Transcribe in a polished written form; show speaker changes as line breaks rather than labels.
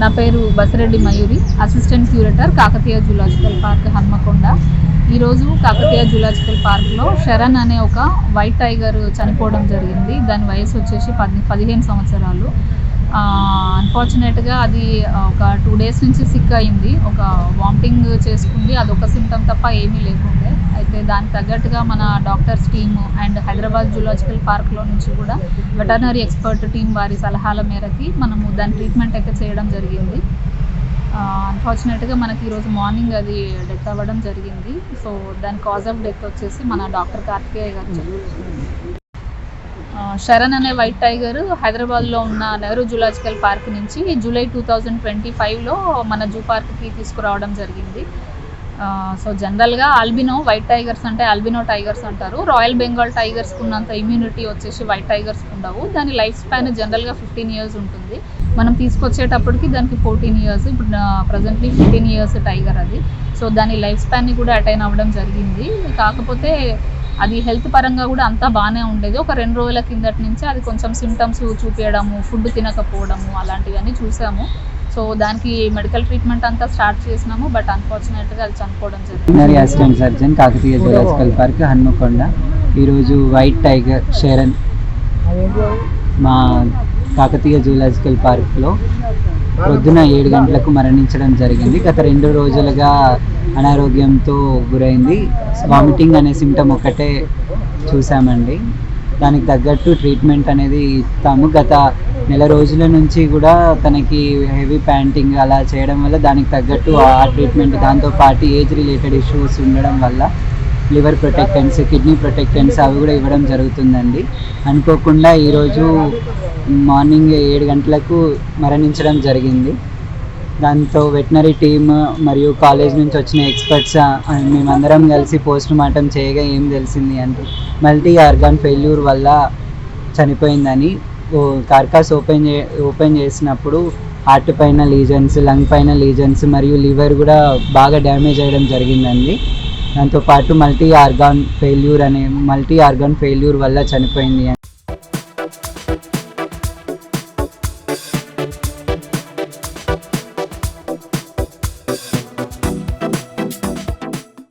నా పేరు Basireddy Mayuri, assistant curator, Kakatiya zoological park, Hanamkonda. ఈరోజు కాకతీయ జూలాజికల్ పార్క్లో శరణ్ అనే ఒక వైట్ టైగర్ చనిపోవడం జరిగింది. దాని వయసు వచ్చేసి 15 సంవత్సరాలు. అన్ఫార్చునేట్గా అది ఒక 2 days నుంచి సిక్ అయింది. ఒక వామిటింగ్ చేసుకుంది, అదొక సిమ్టమ్ తప్ప ఏమీ లేకుండే. అయితే దానికి తగ్గట్టుగా మన doctors team and Hyderabad zoological పార్క్లో నుంచి కూడా వెటర్నరీ ఎక్స్పర్ట్ టీం వారి సలహాల మేరకి మనము దాని ట్రీట్మెంట్ అయితే చేయడం జరిగింది. అన్ఫార్చునేట్గా మనకి ఈరోజు మార్నింగ్ అది డెత్ అవ్వడం జరిగింది. సో దాని కాజ్ ఆఫ్ డెత్ వచ్చేసి మన డాక్టర్ కార్తికేయ గారు చెప్పారు. శరణ్ అనే వైట్ టైగర్ హైదరాబాద్లో ఉన్న నెహ్రూ జూలాజికల్ పార్క్ నుంచి జూలై 2025లో మన జూ పార్క్కి తీసుకురావడం జరిగింది. సో జనరల్గా ఆల్బినో వైట్ టైగర్స్ అంటే ఆల్బినో టైగర్స్ అంటారు. రాయల్ బెంగాల్ టైగర్స్కి ఉన్నంత ఇమ్యూనిటీ వచ్చేసి వైట్ టైగర్స్కి ఉండవు. దాని లైఫ్ స్పాన్ జనరల్గా 15 years ఉంటుంది. మనం తీసుకొచ్చేటప్పటికి దానికి 14 years, ఇప్పుడు ప్రజెంట్లీ 15 years టైగర్ అది. సో దాని లైఫ్ స్పాన్ని కూడా అటైన్ అవ్వడం జరిగింది. కాకపోతే అది హెల్త్ పరంగా కూడా అంతా బాగానే ఉండేది. ఒక 2 రోజుల కిందటి నుంచి అది కొంచెం సిమ్టమ్స్ చూపించడము, ఫుడ్ తినకపోవడము అలాంటివన్నీ చూసాము. సో దానికి మెడికల్ ట్రీట్మెంట్ అంతా స్టార్ట్ చేసినాము. బట్ అన్ఫార్చునేట్గా అది చనిపోవడం జరిగింది.
Assistant surgeon, Kakatiya zoological park, Hanamkonda. ఈరోజు వైట్ టైగర్ శరణ్ మా కాకతీయ జూలాజికల్ పార్క్లో పొద్దున 7 గంటలకు మరణించడం జరిగింది. గత 2 రోజులుగా అనారోగ్యంతో గురైంది. వామిటింగ్ అనే సిమ్టమ్ ఒకటే చూసామండి. దానికి తగ్గట్టు ట్రీట్మెంట్ అనేది ఇస్తాము. గత 1 రోజుల నుంచి కూడా తనకి హెవీ ప్యాంటింగ్ అలా చేయడం వల్ల దానికి తగ్గట్టు ఆ ట్రీట్మెంట్, దాంతోపాటు ఏజ్ రిలేటెడ్ ఇష్యూస్ ఉండడం వల్ల లివర్ ప్రొటెక్టెన్స్, కిడ్నీ ప్రొటెక్టెన్స్ అవి కూడా ఇవ్వడం జరుగుతుందండి. అనుకోకుండా ఈరోజు మార్నింగ్ 7 గంటలకు మరణించడం జరిగింది. దాంతో వెటనరీ టీమ్ మరియు కాలేజ్ నుంచి వచ్చిన ఎక్స్పర్ట్స్ మేమందరం కలిసి పోస్ట్ మార్టం చేయగా ఏం తెలిసింది అంటే మల్టీ ఆర్గాన్ ఫెయిల్యూర్ వల్ల చనిపోయిందని. కార్కాస్ ఓపెన్ చేసినప్పుడు హార్ట్ పైన లీజన్స్, లంగ్ పైన లీజన్స్ మరియు లివర్ కూడా బాగా డ్యామేజ్ అయ్యడం జరిగిందండి. దాంతోపాటు మల్టీ ఆర్గాన్ ఫెయిల్యూర్ వల్ల చనిపోయింది.